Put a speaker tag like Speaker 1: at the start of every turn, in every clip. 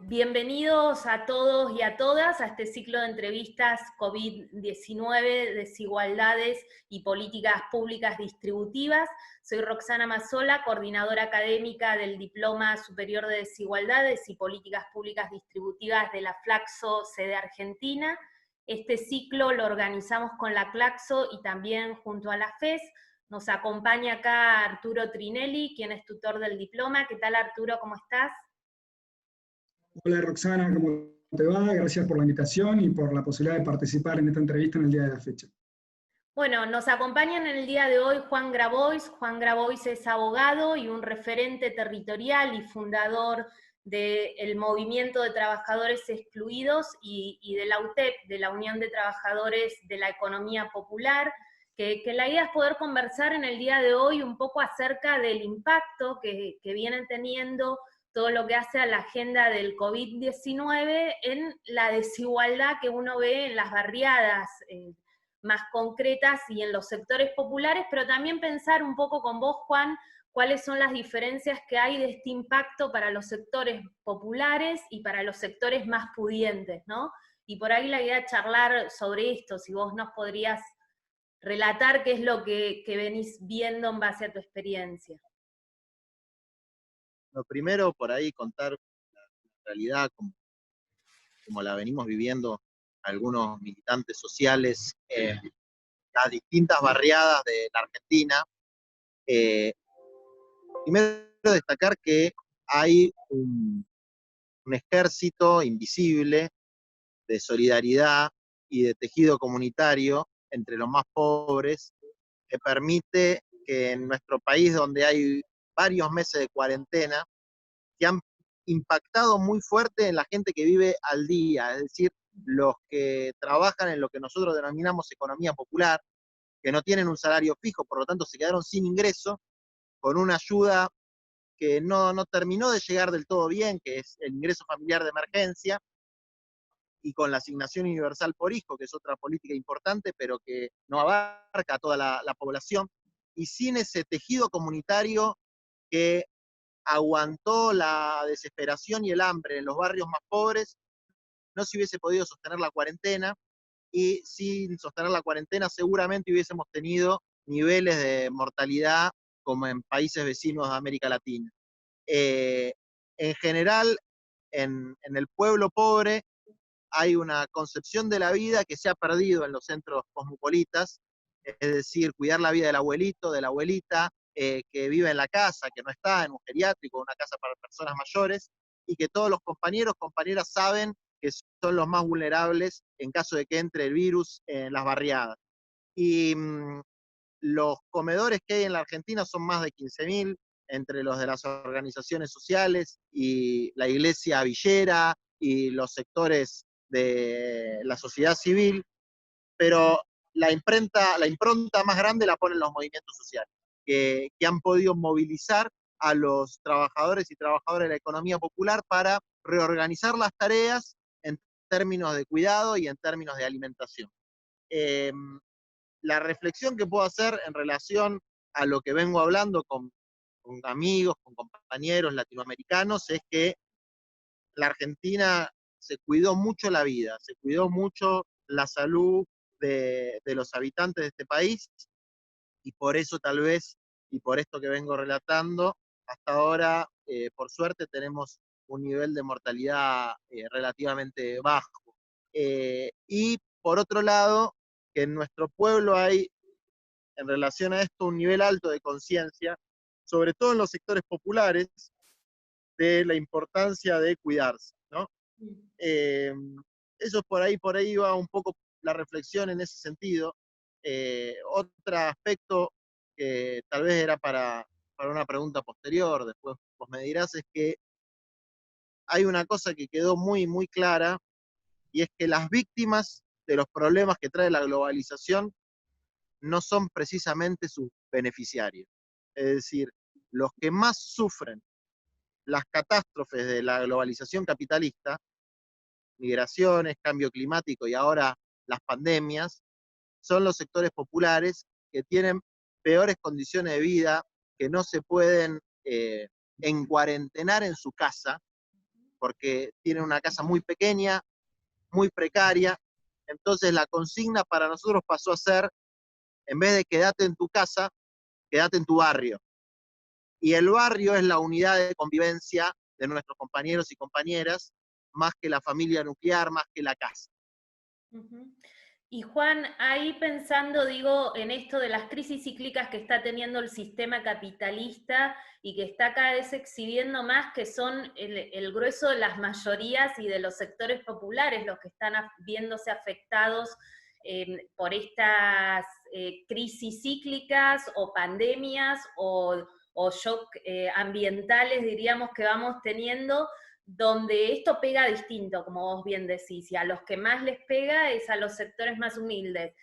Speaker 1: Bienvenidos a todos y a todas a este ciclo de entrevistas COVID-19, desigualdades y políticas públicas distributivas. Soy Roxana Mazzola, coordinadora académica del Diploma Superior de Desigualdades y Políticas Públicas Distributivas de la Flaxo, sede Argentina. Este ciclo lo organizamos con la Claxo y también junto a la FES. Nos acompaña acá Arturo Trinelli, quien es tutor del diploma. ¿Qué tal, Arturo? ¿Cómo estás?
Speaker 2: Hola Roxana, ¿cómo te va? Gracias por la invitación y por la posibilidad de participar en esta entrevista en el día de la fecha.
Speaker 1: Bueno, nos acompañan en el día de hoy Juan Grabois. Juan Grabois es abogado y un referente territorial y fundador del Movimiento de Trabajadores Excluidos y de la UTEP, de la Unión de Trabajadores de la Economía Popular, que la idea es poder conversar en el día de hoy un poco acerca del impacto que vienen teniendo todo lo que hace a la agenda del COVID-19 en la desigualdad que uno ve en las barriadas más concretas y en los sectores populares, pero también pensar un poco con vos, Juan, cuáles son las diferencias que hay de este impacto para los sectores populares y para los sectores más pudientes, ¿no? Y por ahí la idea de charlar sobre esto, si vos nos podrías relatar qué es lo que venís viendo en base a tu experiencia.
Speaker 3: Lo primero, por ahí contar la realidad como la venimos viviendo algunos militantes sociales en las distintas barriadas de la Argentina. Primero destacar que hay un ejército invisible de solidaridad y de tejido comunitario entre los más pobres que permite que en nuestro país, donde hay varios meses de cuarentena, que han impactado muy fuerte en la gente que vive al día, es decir, los que trabajan en lo que nosotros denominamos economía popular, que no tienen un salario fijo, por lo tanto se quedaron sin ingreso, con una ayuda que no terminó de llegar del todo bien, que es el ingreso familiar de emergencia, y con la asignación universal por hijo, que es otra política importante, pero que no abarca a toda la población, y sin ese tejido comunitario que aguantó la desesperación y el hambre en los barrios más pobres, no se hubiese podido sostener la cuarentena, y sin sostener la cuarentena seguramente hubiésemos tenido niveles de mortalidad como en países vecinos de América Latina. En general, en el pueblo pobre hay una concepción de la vida que se ha perdido en los centros cosmopolitas, es decir, cuidar la vida del abuelito, de la abuelita, que vive en la casa, que no está en un geriátrico, una casa para personas mayores, y que todos los compañeros, compañeras saben que son los más vulnerables en caso de que entre el virus en las barriadas. Y los comedores que hay en la Argentina son más de 15.000, entre los de las organizaciones sociales y la iglesia villera y los sectores de la sociedad civil, pero la impronta más grande la ponen los movimientos sociales, que han podido movilizar a los trabajadores y trabajadoras de la economía popular para reorganizar las tareas en términos de cuidado y en términos de alimentación. La reflexión que puedo hacer en relación a lo que vengo hablando con amigos, con compañeros latinoamericanos, es que la Argentina se cuidó mucho la vida, se cuidó mucho la salud de los habitantes de este país, y por eso tal vez, y por esto que vengo relatando, hasta ahora, por suerte, tenemos un nivel de mortalidad relativamente bajo. Y por otro lado, que en nuestro pueblo hay, en relación a esto, un nivel alto de conciencia, sobre todo en los sectores populares, de la importancia de cuidarse, ¿no? Eso por ahí va un poco la reflexión en ese sentido. Otro aspecto que tal vez era para una pregunta posterior, después vos me dirás, es que hay una cosa que quedó muy, muy clara, y es que las víctimas de los problemas que trae la globalización no son precisamente sus beneficiarios. Es decir, los que más sufren las catástrofes de la globalización capitalista, migraciones, cambio climático y ahora las pandemias, son los sectores populares que tienen peores condiciones de vida, que no se pueden encuarentenar en su casa, porque tienen una casa muy pequeña, muy precaria. Entonces la consigna para nosotros pasó a ser, en vez de quédate en tu casa, quédate en tu barrio. Y el barrio es la unidad de convivencia de nuestros compañeros y compañeras, más que la familia nuclear, más que la casa.
Speaker 1: Uh-huh. Y Juan, ahí pensando, digo, en esto de las crisis cíclicas que está teniendo el sistema capitalista y que está cada vez exhibiendo más, que son el grueso de las mayorías y de los sectores populares los que están viéndose afectados por estas crisis cíclicas o pandemias o shock ambientales, diríamos, que vamos teniendo, donde esto pega distinto, como vos bien decís, y a los que más les pega es a los sectores más humildes.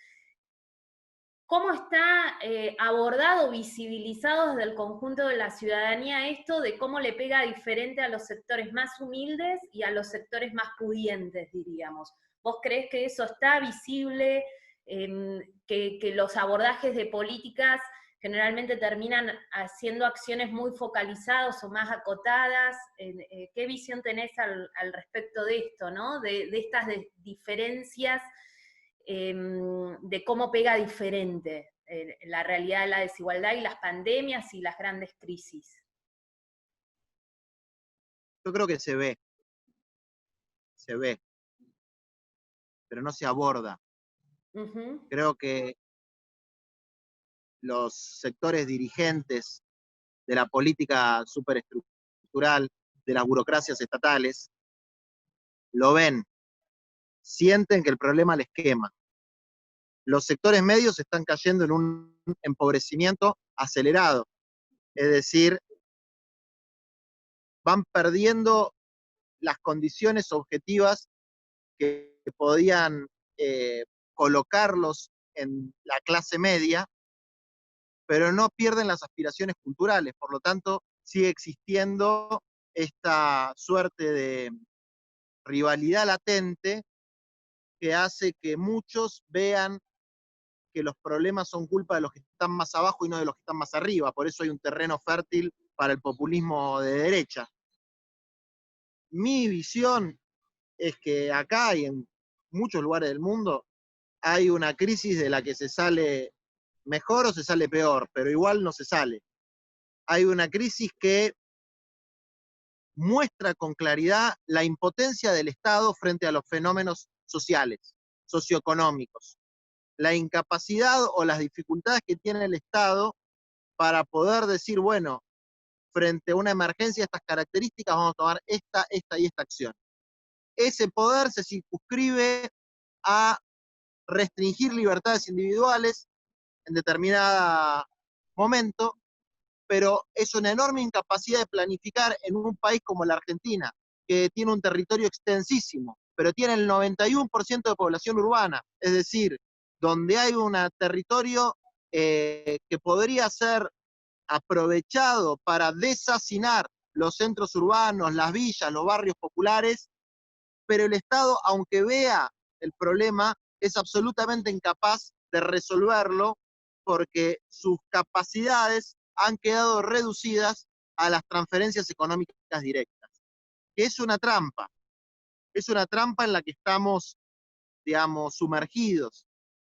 Speaker 1: ¿Cómo está abordado, visibilizado desde el conjunto de la ciudadanía esto de cómo le pega diferente a los sectores más humildes y a los sectores más pudientes, diríamos? ¿Vos creés que eso está visible, que los abordajes de políticas generalmente terminan haciendo acciones muy focalizadas o más acotadas? ¿Qué visión tenés al respecto de esto, ¿no? De estas diferencias, de cómo pega diferente la realidad de la desigualdad y las pandemias y las grandes crisis?
Speaker 3: Yo creo que se ve, pero no se aborda.
Speaker 1: Uh-huh.
Speaker 3: Creo que los sectores dirigentes de la política superestructural, de las burocracias estatales, lo ven, sienten que el problema les quema. Los sectores medios están cayendo en un empobrecimiento acelerado, es decir, van perdiendo las condiciones objetivas que podían colocarlos en la clase media, pero no pierden las aspiraciones culturales, por lo tanto sigue existiendo esta suerte de rivalidad latente que hace que muchos vean que los problemas son culpa de los que están más abajo y no de los que están más arriba. Por eso hay un terreno fértil para el populismo de derecha. Mi visión es que acá y en muchos lugares del mundo hay una crisis de la que se sale mejor o se sale peor, pero igual no se sale. Hay una crisis que muestra con claridad la impotencia del Estado frente a los fenómenos sociales, socioeconómicos, la incapacidad o las dificultades que tiene el Estado para poder decir, bueno, frente a una emergencia de estas características vamos a tomar esta y esta acción. Ese poder se circunscribe a restringir libertades individuales en determinado momento, pero es una enorme incapacidad de planificar en un país como la Argentina, que tiene un territorio extensísimo, pero tiene el 91% de población urbana, es decir, donde hay un territorio que podría ser aprovechado para deshacinar los centros urbanos, las villas, los barrios populares, pero el Estado, aunque vea el problema, es absolutamente incapaz de resolverlo porque sus capacidades han quedado reducidas a las transferencias económicas directas, que es una trampa en la que estamos, digamos, sumergidos,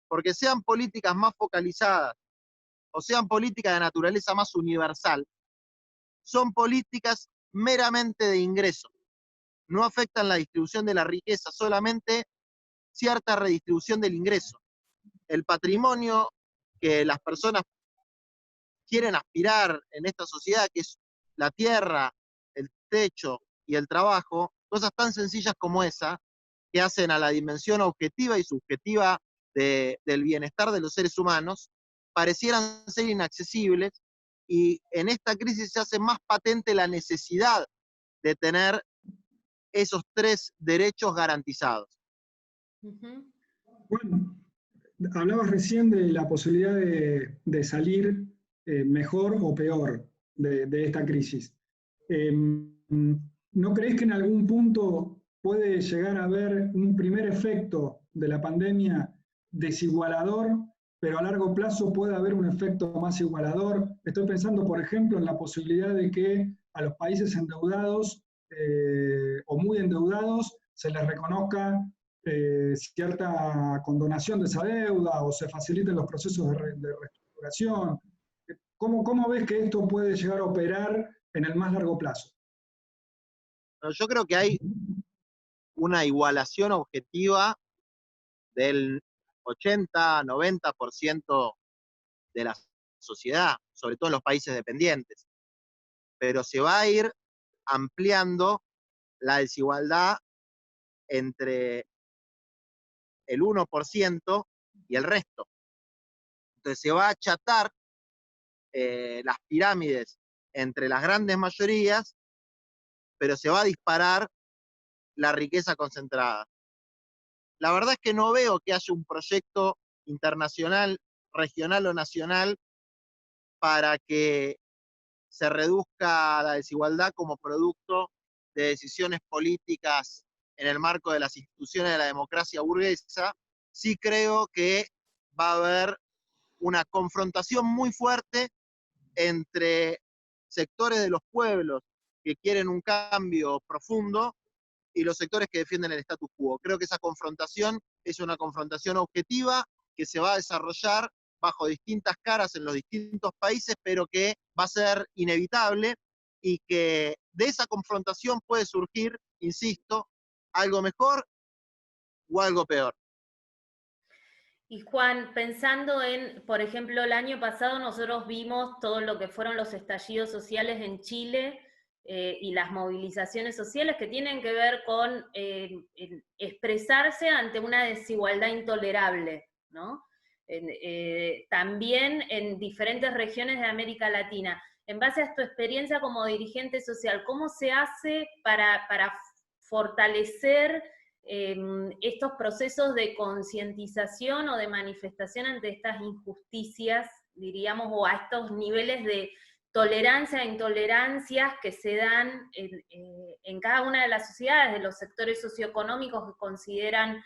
Speaker 3: porque sean políticas más focalizadas o sean políticas de naturaleza más universal, son políticas meramente de ingreso, no afectan la distribución de la riqueza, solamente cierta redistribución del ingreso. El patrimonio que las personas quieren aspirar en esta sociedad, que es la tierra, el techo y el trabajo, cosas tan sencillas como esa, que hacen a la dimensión objetiva y subjetiva del bienestar de los seres humanos, parecieran ser inaccesibles, y en esta crisis se hace más patente la necesidad de tener esos tres derechos garantizados.
Speaker 1: Uh-huh.
Speaker 2: Bueno, hablabas recién de la posibilidad de salir mejor o peor de esta crisis. ¿No crees que en algún punto puede llegar a haber un primer efecto de la pandemia desigualador, pero a largo plazo puede haber un efecto más igualador? Estoy pensando, por ejemplo, en la posibilidad de que a los países endeudados o muy endeudados se les reconozca cierta condonación de esa deuda o se faciliten los procesos de reestructuración. ¿Cómo ves que esto puede llegar a operar en el más largo plazo?
Speaker 3: Pero yo creo que hay una igualación objetiva del 80-90% de la sociedad, sobre todo en los países dependientes. Pero se va a ir ampliando la desigualdad entre el 1% y el resto. Entonces se va a achatar las pirámides entre las grandes mayorías, pero se va a disparar la riqueza concentrada. La verdad es que no veo que haya un proyecto internacional, regional o nacional para que se reduzca la desigualdad como producto de decisiones políticas en el marco de las instituciones de la democracia burguesa. Sí creo que va a haber una confrontación muy fuerte entre sectores de los pueblos que quieren un cambio profundo y los sectores que defienden el status quo. Creo que esa confrontación es una confrontación objetiva que se va a desarrollar bajo distintas caras en los distintos países, pero que va a ser inevitable y que de esa confrontación puede surgir, insisto, algo mejor o algo peor.
Speaker 1: Y Juan, pensando en, por ejemplo, el año pasado nosotros vimos todo lo que fueron los estallidos sociales en Chile y las movilizaciones sociales que tienen que ver con expresarse ante una desigualdad intolerable, ¿no? También en diferentes regiones de América Latina. En base a tu experiencia como dirigente social, ¿cómo se hace para fortalecer estos procesos de concientización o de manifestación ante estas injusticias, diríamos, o a estos niveles de tolerancia e intolerancias que se dan en cada una de las sociedades, de los sectores socioeconómicos que consideran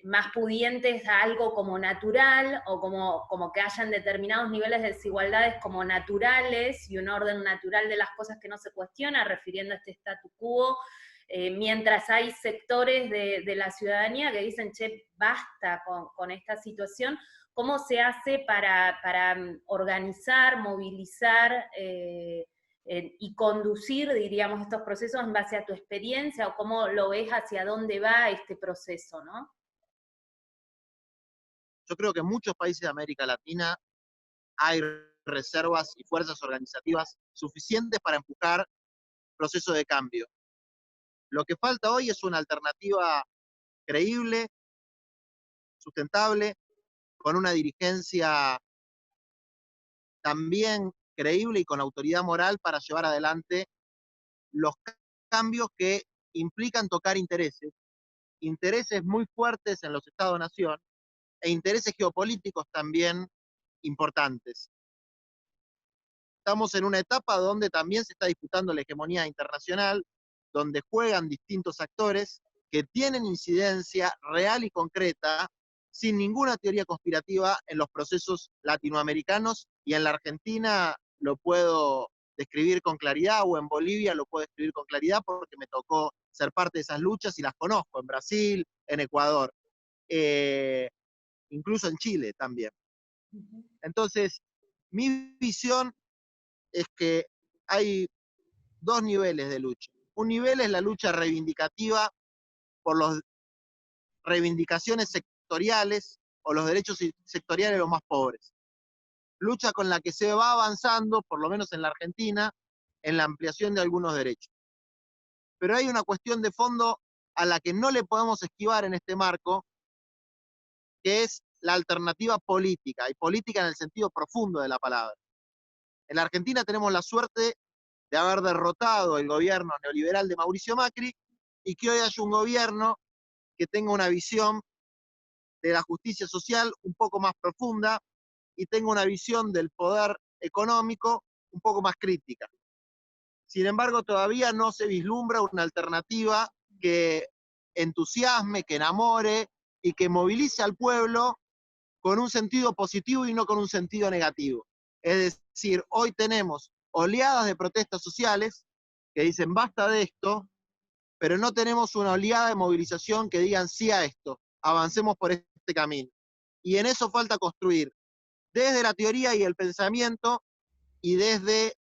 Speaker 1: más pudientes a algo como natural, o como que hayan determinados niveles de desigualdades como naturales, y un orden natural de las cosas que no se cuestiona, refiriendo a este statu quo, mientras hay sectores de la ciudadanía que dicen, che, basta con esta situación. ¿Cómo se hace para organizar, movilizar y conducir, diríamos, estos procesos en base a tu experiencia, o cómo lo ves hacia dónde va este proceso, ¿no?
Speaker 3: Yo creo que en muchos países de América Latina hay reservas y fuerzas organizativas suficientes para empujar procesos de cambio. Lo que falta hoy es una alternativa creíble, sustentable, con una dirigencia también creíble y con autoridad moral para llevar adelante los cambios que implican tocar intereses muy fuertes en los Estados-nación e intereses geopolíticos también importantes. Estamos en una etapa donde también se está disputando la hegemonía internacional, donde juegan distintos actores que tienen incidencia real y concreta, sin ninguna teoría conspirativa, en los procesos latinoamericanos, y en la Argentina lo puedo describir con claridad, o en Bolivia lo puedo describir con claridad porque me tocó ser parte de esas luchas y las conozco, en Brasil, en Ecuador, incluso en Chile también. Entonces, mi visión es que hay dos niveles de lucha. Un nivel es la lucha reivindicativa por las reivindicaciones sectoriales o los derechos sectoriales de los más pobres. Lucha con la que se va avanzando, por lo menos en la Argentina, en la ampliación de algunos derechos. Pero hay una cuestión de fondo a la que no le podemos esquivar en este marco, que es la alternativa política, y política en el sentido profundo de la palabra. En la Argentina tenemos la suerte de haber derrotado el gobierno neoliberal de Mauricio Macri, y que hoy haya un gobierno que tenga una visión de la justicia social un poco más profunda y tenga una visión del poder económico un poco más crítica. Sin embargo, todavía no se vislumbra una alternativa que entusiasme, que enamore y que movilice al pueblo con un sentido positivo y no con un sentido negativo. Es decir, hoy tenemos oleadas de protestas sociales que dicen basta de esto, pero no tenemos una oleada de movilización que digan sí a esto, avancemos por este camino. Y en eso falta construir, desde la teoría y el pensamiento, y desde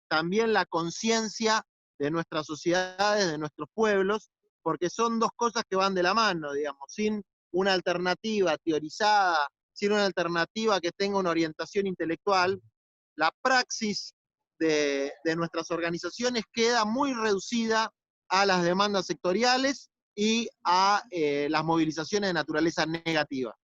Speaker 3: también la conciencia de nuestras sociedades, de nuestros pueblos, porque son dos cosas que van de la mano, digamos, sin una alternativa teorizada, sin una alternativa que tenga una orientación intelectual, la praxis de nuestras organizaciones queda muy reducida a las demandas sectoriales y a las movilizaciones de naturaleza negativa.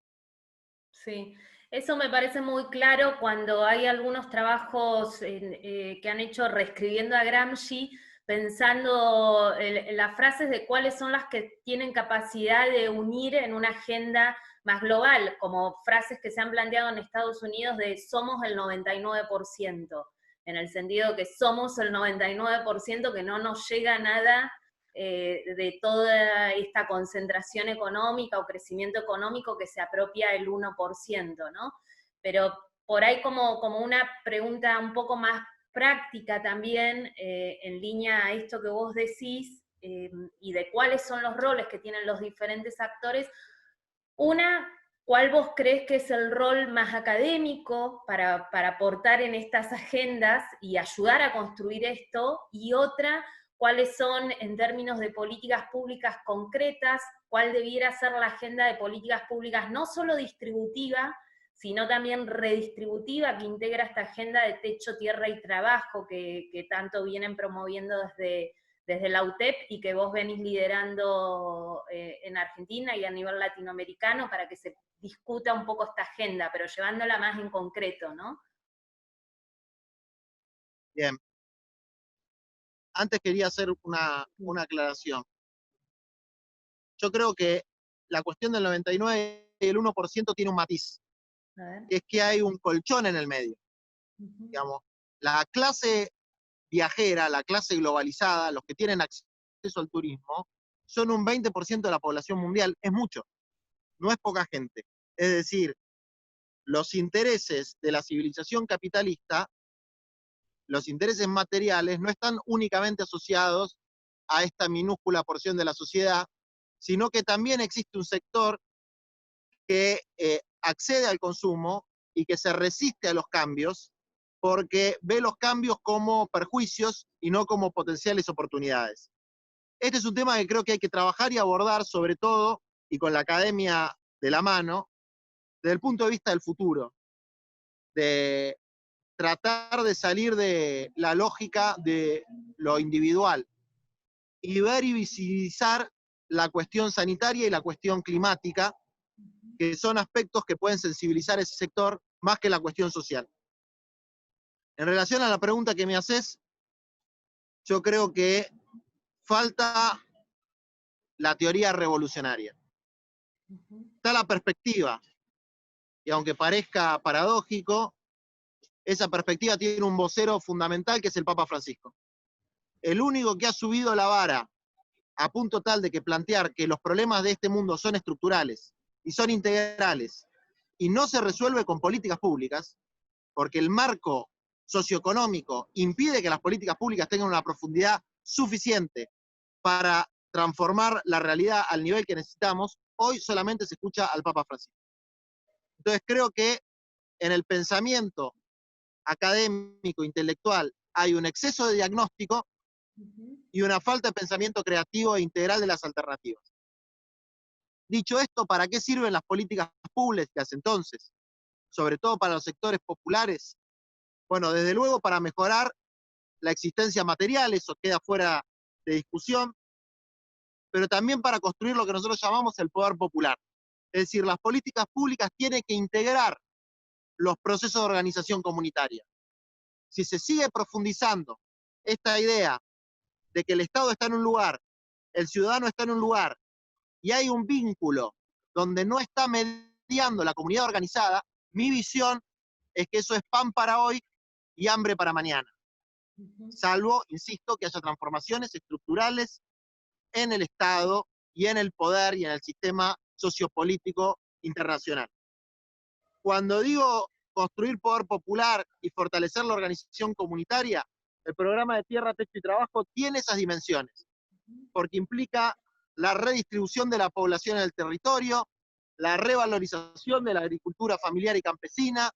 Speaker 1: Sí, eso me parece muy claro cuando hay algunos trabajos que han hecho reescribiendo a Gramsci, pensando en las frases de cuáles son las que tienen capacidad de unir en una agenda más global, como frases que se han planteado en Estados Unidos de somos el 99%, en el sentido que somos el 99%, que no nos llega nada de toda esta concentración económica o crecimiento económico que se apropia el 1%, ¿no? Pero por ahí como una pregunta un poco más práctica también, en línea a esto que vos decís, y de cuáles son los roles que tienen los diferentes actores. Una, ¿cuál vos crees que es el rol más académico para aportar en estas agendas y ayudar a construir esto? Y otra, ¿cuáles son, en términos de políticas públicas concretas, cuál debiera ser la agenda de políticas públicas no solo distributiva, sino también redistributiva, que integra esta agenda de techo, tierra y trabajo que tanto vienen promoviendo desde la UTEP y que vos venís liderando en Argentina y a nivel latinoamericano para que se discuta un poco esta agenda, pero llevándola más en concreto, ¿no?
Speaker 3: Bien. Antes quería hacer una aclaración. Yo creo que la cuestión del 99 y el 1% tiene un matiz, que es que hay un colchón en el medio. Digamos, la clase viajera, la clase globalizada, los que tienen acceso al turismo, son un 20% de la población mundial. Es mucho, no es poca gente. Es decir, los intereses de la civilización capitalista, los intereses materiales, no están únicamente asociados a esta minúscula porción de la sociedad, sino que también existe un sector que accede al consumo y que se resiste a los cambios porque ve los cambios como perjuicios y no como potenciales oportunidades. Este es un tema que creo que hay que trabajar y abordar, sobre todo, y con la academia de la mano, desde el punto de vista del futuro, de tratar de salir de la lógica de lo individual y ver y visibilizar la cuestión sanitaria y la cuestión climática, que son aspectos que pueden sensibilizar a ese sector más que la cuestión social. En relación a la pregunta que me haces, yo creo que falta la teoría revolucionaria. Está la perspectiva, y aunque parezca paradójico, esa perspectiva tiene un vocero fundamental que es el Papa Francisco. El único que ha subido la vara a punto tal de que plantear que los problemas de este mundo son estructurales y son integrales y no se resuelve con políticas públicas, porque el marco socioeconómico impide que las políticas públicas tengan una profundidad suficiente para transformar la realidad al nivel que necesitamos, hoy solamente se escucha al Papa Francisco. Entonces creo que en el pensamiento académico, intelectual, hay un exceso de diagnóstico y una falta de pensamiento creativo e integral de las alternativas. Dicho esto, ¿para qué sirven las políticas públicas entonces? Sobre todo para los sectores populares. Bueno, desde luego para mejorar la existencia material, eso queda fuera de discusión, pero también para construir lo que nosotros llamamos el poder popular. Es decir, las políticas públicas tienen que integrar los procesos de organización comunitaria. Si se sigue profundizando esta idea de que el Estado está en un lugar, el ciudadano está en un lugar, y hay un vínculo donde no está mediando la comunidad organizada, mi visión es que eso es pan para hoy y hambre para mañana. Salvo, insisto, que haya transformaciones estructurales en el Estado y en el poder y en el sistema sociopolítico internacional. Cuando digo construir poder popular y fortalecer la organización comunitaria, el programa de Tierra, Techo y Trabajo tiene esas dimensiones, porque implica la redistribución de la población en el territorio, la revalorización de la agricultura familiar y campesina,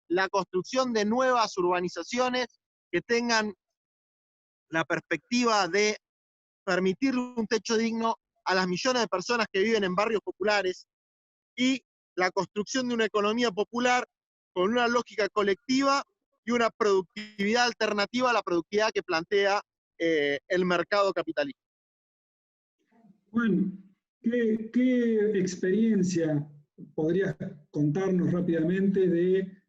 Speaker 3: la construcción de nuevas urbanizaciones que tengan la perspectiva de permitirle un techo digno a las millones de personas que viven en barrios populares, y la construcción de una economía popular con una lógica colectiva y una productividad alternativa a la productividad que plantea el mercado capitalista.
Speaker 2: Juan, ¿qué experiencia podrías contarnos rápidamente de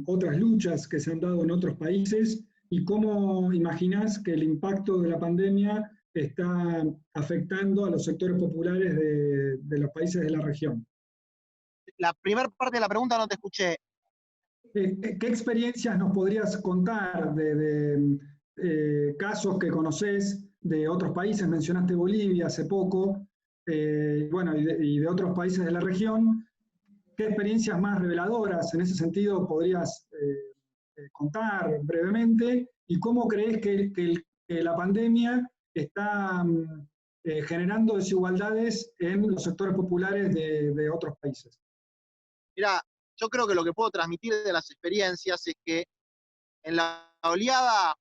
Speaker 2: otras luchas que se han dado en otros países y cómo imaginás que el impacto de la pandemia está afectando a los sectores populares de los países de la región?
Speaker 3: La primera parte de la pregunta no te escuché.
Speaker 2: ¿Qué experiencias nos podrías contar de casos que conocés de otros países? Mencionaste Bolivia hace poco, bueno, y de otros países de la región. ¿Qué experiencias más reveladoras en ese sentido podrías contar brevemente? ¿Y cómo crees que la pandemia está generando desigualdades en los sectores populares de otros países?
Speaker 3: Mira, yo creo que lo que puedo transmitir de las experiencias es que en la oleada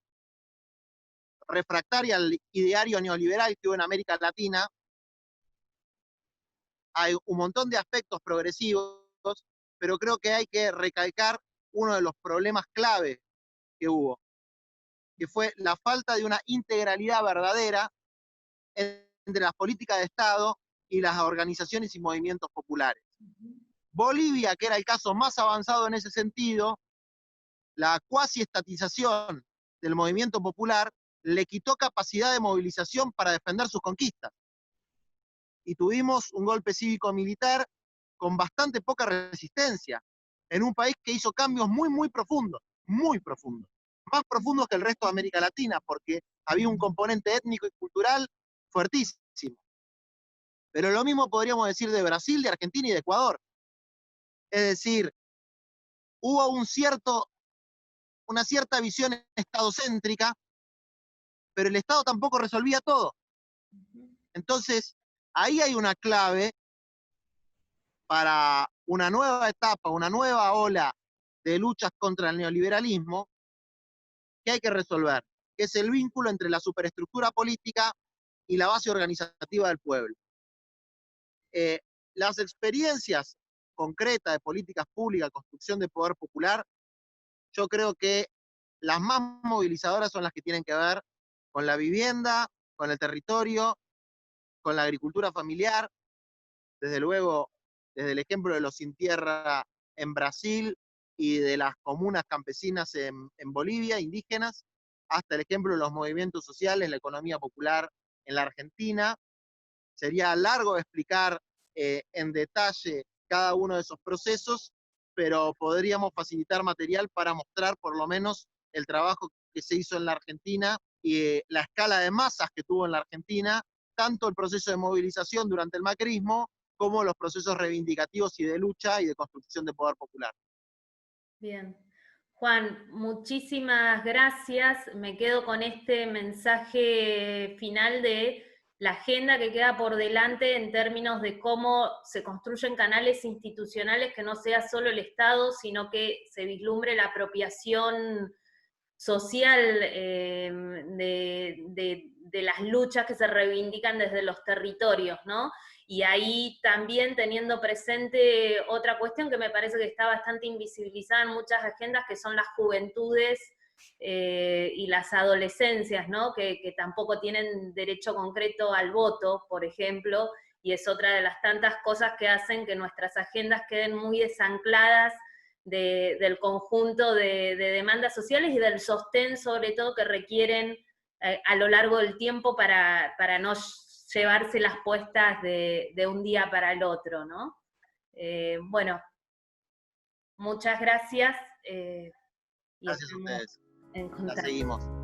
Speaker 3: refractaria al ideario neoliberal que hubo en América Latina, hay un montón de aspectos progresivos, pero creo que hay que recalcar uno de los problemas clave que hubo, que fue la falta de una integralidad verdadera entre las políticas de Estado y las organizaciones y movimientos populares. Bolivia, que era el caso más avanzado en ese sentido, la cuasi estatización del movimiento popular le quitó capacidad de movilización para defender sus conquistas. Y tuvimos un golpe cívico-militar con bastante poca resistencia, en un país que hizo cambios muy profundos, más profundos que el resto de América Latina, porque había un componente étnico y cultural fuertísimo. Pero lo mismo podríamos decir de Brasil, de Argentina y de Ecuador. Es decir, hubo una cierta visión estadocéntrica, pero el Estado tampoco resolvía todo. Entonces, ahí hay una clave para una nueva etapa, una nueva ola de luchas contra el neoliberalismo que hay que resolver, que es el vínculo entre la superestructura política y la base organizativa del pueblo. Las experiencias concretas de políticas públicas, construcción de poder popular, yo creo que las más movilizadoras son las que tienen que ver con la vivienda, con el territorio, con la agricultura familiar, desde luego, desde el ejemplo de los sin tierra en Brasil y de las comunas campesinas en Bolivia, indígenas, hasta el ejemplo de los movimientos sociales, la economía popular en la Argentina. Sería largo explicar en detalle cada uno de esos procesos, pero podríamos facilitar material para mostrar por lo menos el trabajo que se hizo en la Argentina y la escala de masas que tuvo en la Argentina, tanto el proceso de movilización durante el macrismo, como los procesos reivindicativos y de lucha y de construcción de poder popular.
Speaker 1: Bien. Juan, muchísimas gracias. Me quedo con este mensaje final de la agenda que queda por delante en términos de cómo se construyen canales institucionales que no sea solo el Estado, sino que se vislumbre la apropiación social de las luchas que se reivindican desde los territorios, ¿no? Y ahí también teniendo presente otra cuestión que me parece que está bastante invisibilizada en muchas agendas, que son las juventudes y las adolescencias, ¿no? Que tampoco tienen derecho concreto al voto, por ejemplo, y es otra de las tantas cosas que hacen que nuestras agendas queden muy desancladas del conjunto de demandas sociales y del sostén, sobre todo, que requieren a lo largo del tiempo para no llevárselas puestas de un día para el otro, ¿no? Bueno, muchas gracias.
Speaker 3: Gracias a ustedes. La seguimos.